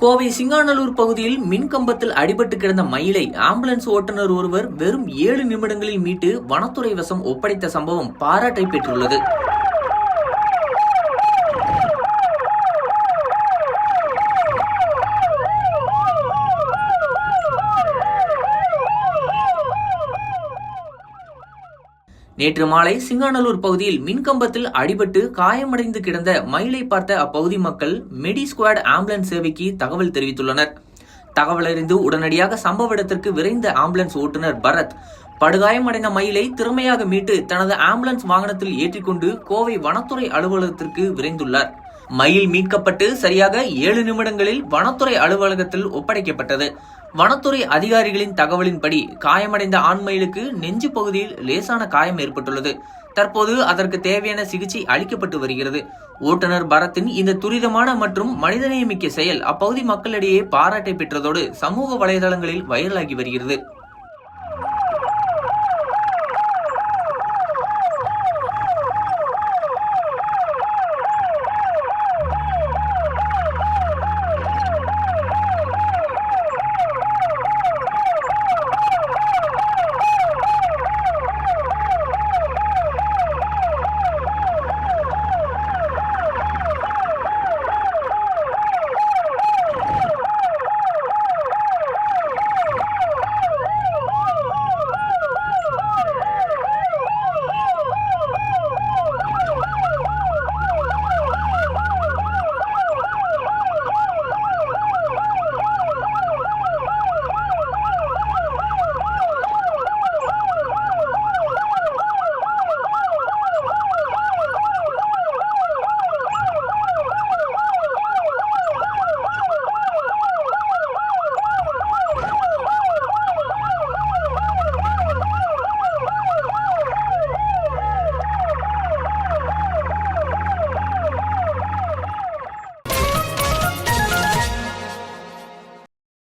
கோவை சிங்காநல்லூர் பகுதியில் மின்கம்பத்தில் அடிபட்டு கிடந்த மயிலை ஆம்புலன்ஸ் ஓட்டுநர் ஒருவர் வெறும் 7 நிமிடங்களில் மீட்டு வனத்துறை வசம் ஒப்படைத்த சம்பவம் பாராட்டை பெற்றுள்ளது. நேற்று மாலை சிங்காநல்லூர் பகுதியில் மின்கம்பத்தில் அடிபட்டு காயமடைந்து கிடந்த மயிலை பார்த்த அப்பகுதி மக்கள் மெடி ஸ்குவாட் ஆம்புலன்ஸ் சேவைக்கு தகவல் தெரிவித்துள்ளனர். தகவல் அறிந்து உடனடியாக சம்பவ இடத்திற்கு விரைந்த ஆம்புலன்ஸ் ஓட்டுநர் பரத் படுகாயமடைந்த மயிலை திறமையாக மீட்டு தனது ஆம்புலன்ஸ் வாகனத்தில் ஏற்றிக்கொண்டு கோவை வனத்துறை அலுவலகத்திற்கு விரைந்துள்ளார். மயில் மீட்கப்பட்டு சரியாக 7 நிமிடங்களில் வனத்துறை அலுவலகத்தில் ஒப்படைக்கப்பட்டது. வனத்துறை அதிகாரிகளின் தகவலின்படி காயமடைந்த ஆண் மயிலுக்கு நெஞ்சு பகுதியில் லேசான காயம் ஏற்பட்டுள்ளது. தற்போது அதற்கு தேவையான சிகிச்சை அளிக்கப்பட்டு வருகிறது. ஓட்டுநர் பரத்தின் இந்த துரிதமான மற்றும் மனிதநேயமிக்க செயல் அப்பகுதி மக்களிடையே பாராட்டை பெற்றதோடு சமூக வலைதளங்களில் வைரலாகி வருகிறது.